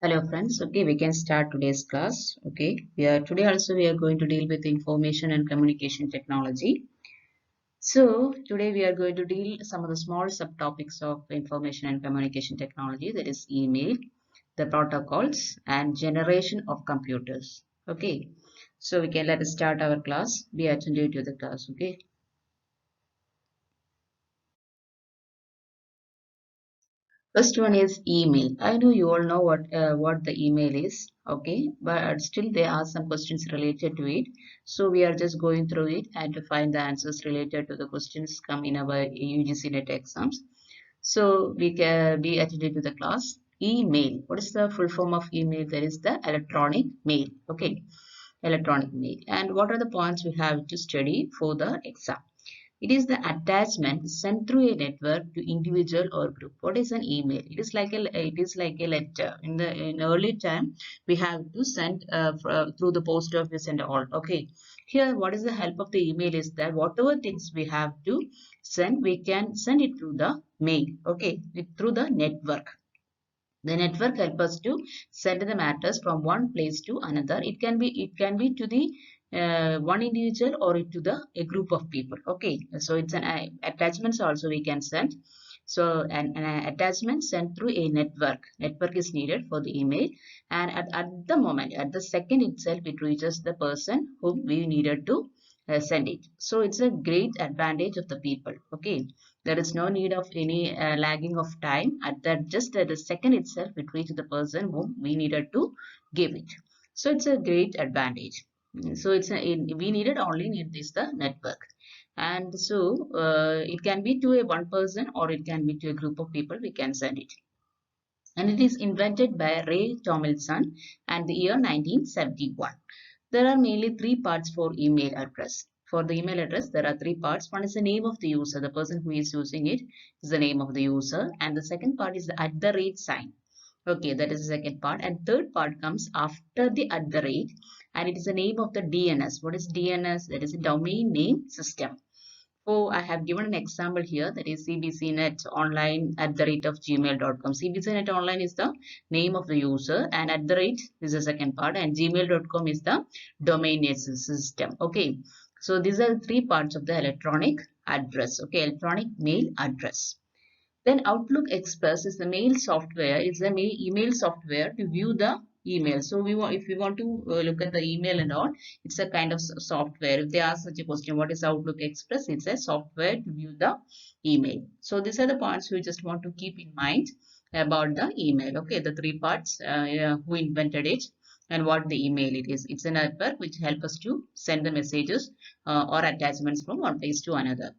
Hello friends. Okay, we can start today's class. Okay, we are going to deal with information and communication technology. So today we are going to deal some of the small subtopics of information and communication technology, that is email, the protocols and generation of computers. Okay, so we can let us start our class. Be attentive to the class. Okay. First one is email. I know you all know what the email is, okay, but still there are some questions related to it. So we are just going through it and to find the answers related to the questions come in our UGC NET exams. So we can be attended to the class. Email. What is the full form of email? That is the electronic mail. Okay, electronic mail. And what are the points we have to study for the exam? It is the attachment sent through a network to individual or group. What is an email? It is like a letter. In early time, we have to send through the post office and all. Okay. Here, what is the help of the email is that whatever things we have to send, we can send it through the mail. Okay, through the network. The network helps us to send the matters from one place to another. It can be to the one individual or to the a group of people. Okay, so it's an attachments also we can send. So an attachment sent through a network. Network is needed for the email, and at the moment, at the second itself, it reaches the person whom we needed to send it. So it's a great advantage of the people. Okay, there is no need of any lagging of time. At that, just at the second itself, it reaches the person whom we needed to give it. So it's a great advantage. So we needed only need this the network, and so it can be to a one person or it can be to a group of people. We can send it, and it is invented by Ray Tomlinson and the year 1971. There are mainly three parts for email address. For the email address, there are three parts. One is the name of the user, the person who is using it is the name of the user, and the second part is the at the rate sign. Okay, that is the second part. And third part comes after the at the rate, and it is the name of the DNS. What is DNS? That is a domain name system. So I have given an example here, that is cbcnet online at the rate of gmail.com. cbcnet online is the name of the user, and at the rate is the second part, and gmail.com is the domain name system. Okay, so these are three parts of the electronic address. Okay, electronic mail address. Then Outlook Express is the mail software. It's the email software to view the email. So if we want to look at the email and all, it's a kind of software. If they ask such a question, what is Outlook Express? It's a software to view the email. So these are the points we just want to keep in mind about the email. Okay, the three parts, who invented it and what the email it is. It's a network which helps us to send the messages or attachments from one place to another.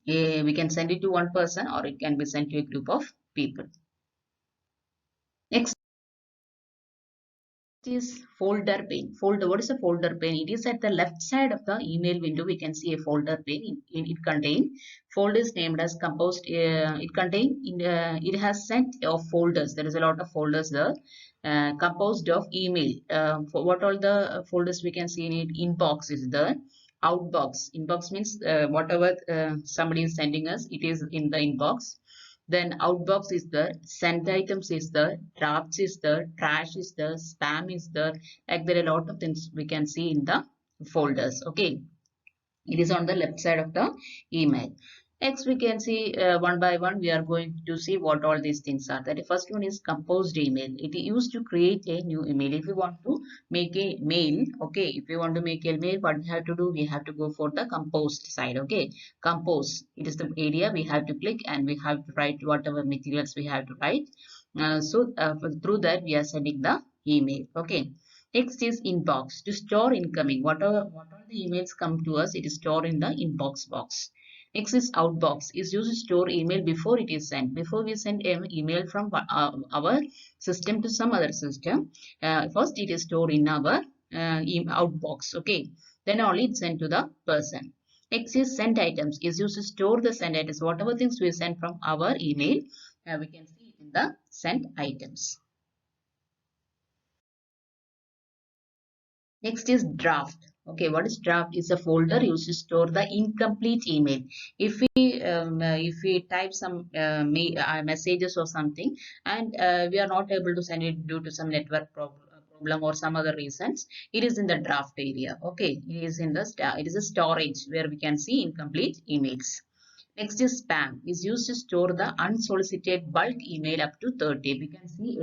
We can send it to one person or it can be sent to a group of people. Next is folder pane. Folder. What is a folder pane? It is at the left side of the email window. We can see a folder pane. It contain folders named as composed. It has set of folders. There is a lot of folders there. Composed of email. For what all the folders we can see in it? Inbox is there. Outbox. Inbox means whatever somebody is sending us, it is in the inbox. Then outbox is there, sent items is there, drafts is there, trash is there, spam is there. Like there are a lot of things we can see in the folders. Okay, it is on the left side of the email. Next, we can see one by one. We are going to see what all these things are. That the first one is composed email. It is used to create a new email. If you want to make a mail, okay. If you want to make a mail, what we have to do? We have to go for the composed side. Okay, compose. It is the area we have to click and we have to write whatever materials we have to write. Through that we are sending the email. Okay. Next is inbox. To store incoming. Whatever the emails come to us, it is stored in the inbox box. Next is outbox. Is used to store email before it is sent. Before we send an email from our system to some other system, first it is stored in our outbox. Okay. Then only it's sent to the person. Next is sent items. Is used to store the sent items. Whatever things we send from our email, we can see it in the sent items. Next is draft. Okay, what is draft? Is a folder used to store the incomplete email. If we type some messages or something, and we are not able to send it due to some problem or some other reasons, it is in the draft area. Okay, it is in the it is a storage where we can see incomplete emails. Next is spam. Is used to store the unsolicited bulk email up to 30. We can see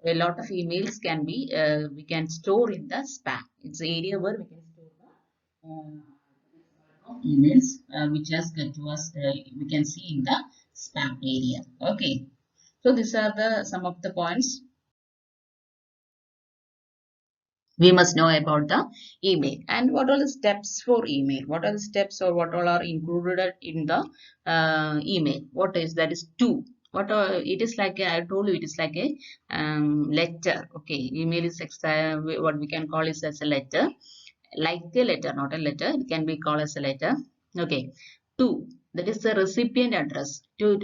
a lot of emails can be we can store in the spam. It's the area where we can store the emails which has get to us. We can see in the spam area. Okay. So these are the some of the points we must know about the email. And what are the steps for email? What are the steps or what all are included in the email? What is that is two. What are, it is like I told you, it is like a letter. Okay, email is what we can call is as a letter, like a letter, not a letter. It can be called as a letter. Okay. Two, that is the recipient address to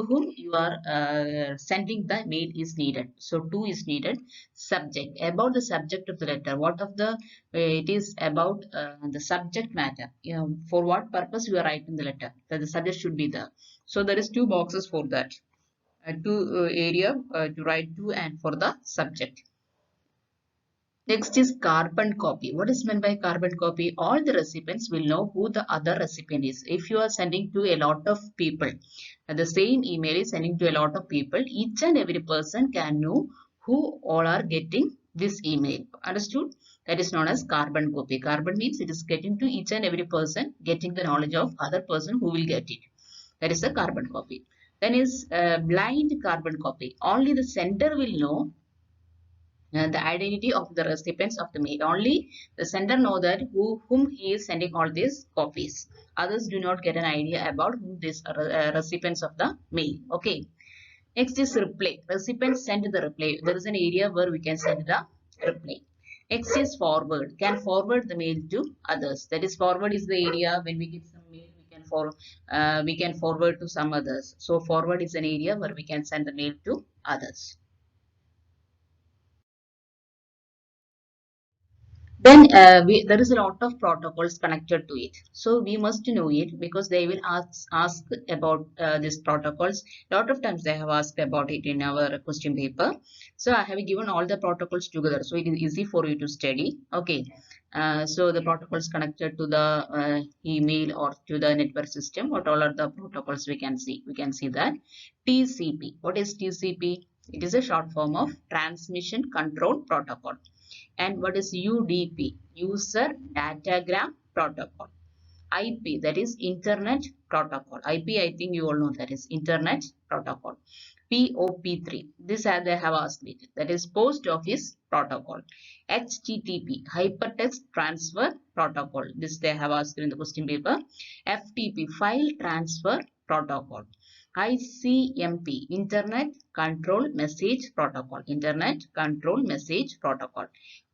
whom you are sending the mail is needed. So two is needed. Subject, about the subject of the letter. What of the it is about the subject matter. You know, for what purpose you are writing the letter. That the subject should be there. So there is two boxes for that. Two area to write to and for the subject. Next is carbon copy. What is meant by carbon copy? All the recipients will know who the other recipient is. If you are sending to a lot of people, the same email is sending to a lot of people, each and every person can know who all are getting this email. Understood? That is known as carbon copy. Carbon means it is getting to each and every person, getting the knowledge of other person who will get it. That is the carbon copy. Then is blind carbon copy. Only the sender will know the identity of the recipients of the mail. Only the sender know that whom he is sending all these copies. Others do not get an idea about who these recipients of the mail. Okay. Next is reply. Recipients send the reply. There is an area where we can send the reply. Next is forward. Can forward the mail to others. That is forward is the area when we get some mail we can forward to some others. So forward is an area where we can send the mail to others. Then there is a lot of protocols connected to it. So we must know it because they will ask about these protocols. A lot of times they have asked about it in our question paper. So I have given all the protocols together. So it is easy for you to study. Okay. So the protocols connected to the email or to the network system. What all are the protocols we can see? We can see that TCP. What is TCP? It is a short form of Transmission Control Protocol. And what is UDP? User Datagram Protocol. IP, that is Internet Protocol. IP, I think you all know that is Internet Protocol. POP3, this they have asked it, that is Post Office Protocol. HTTP, Hypertext Transfer Protocol, this they have asked in the question paper. FTP, File Transfer Protocol. ICMP, Internet Control Message Protocol. Internet Control Message Protocol.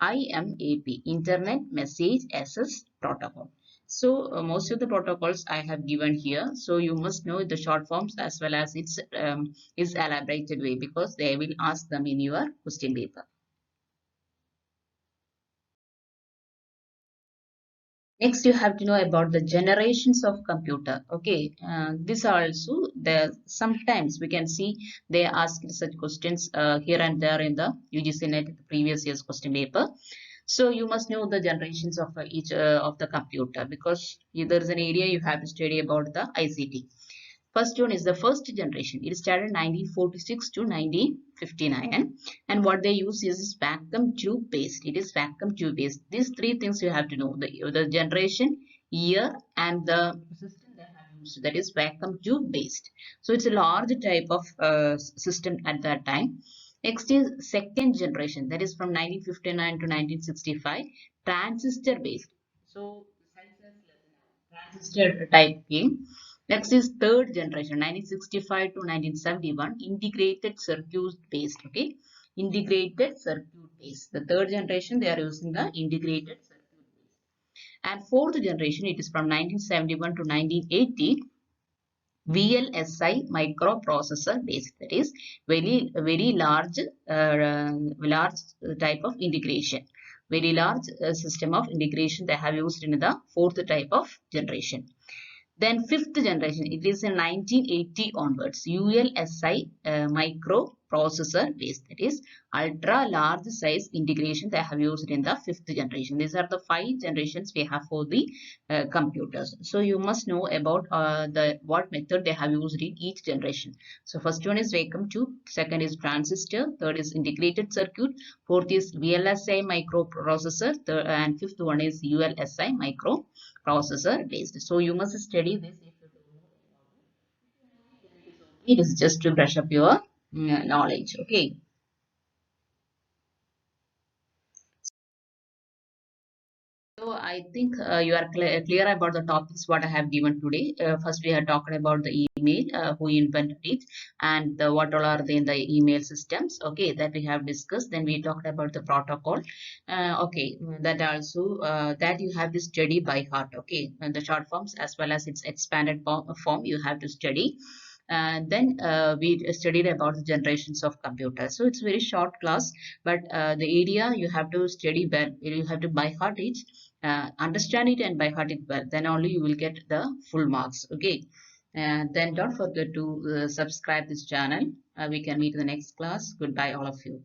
IMAP, Internet Message Access Protocol. So most of the protocols I have given here. So you must know the short forms as well as its is elaborated way because they will ask them in your question paper. Next, you have to know about the generations of computer. Okay, this also there sometimes we can see they ask such questions here and there in the UGC net previous year's question paper. So you must know the generations of each of the computer because there is an area you have to study about the ICT. First one is the first generation. It started 1946 to 1959. And what they use is vacuum tube based. It is vacuum tube based. These three things you have to know. The generation, year, and the system they have used. That is vacuum tube based. So it's a large type of system at that time. Next is second generation. That is from 1959 to 1965. Transistor based. So transistor type came. Next is third generation, 1965 to 1971, integrated circuit based. Okay, integrated circuit based. The third generation they are using the integrated circuit based. And fourth generation, it is from 1971 to 1980. VLSI microprocessor based, that is very large type of integration. very large system of integration they have used in the fourth type of generation. Then fifth generation, it is in 1980 onwards, ULSI microprocessor based, that is ultra large size integration they have used in the fifth generation. These are the five generations we have for the computers. So you must know about the what method they have used in each generation. So first one is vacuum tube, second is transistor, third is integrated circuit, fourth is VLSI microprocessor, and fifth one is ULSI microprocessor based. So you must study this. It is just to brush up your knowledge. Okay. So I think you are clear about the topics what I have given today. First, we have talked about the email, who invented it, and what all are they in the email systems. Okay, that we have discussed. Then we talked about the protocol. Okay, that also that you have to study by heart. Okay, and the short forms as well as its expanded form you have to study. And then we studied about the generations of computers. So it's a very short class, but the area you have to study well. You have to by heart it, understand it and by heart it well. Then only you will get the full marks. Okay. And then don't forget to subscribe this channel. We can meet in the next class. Goodbye, all of you.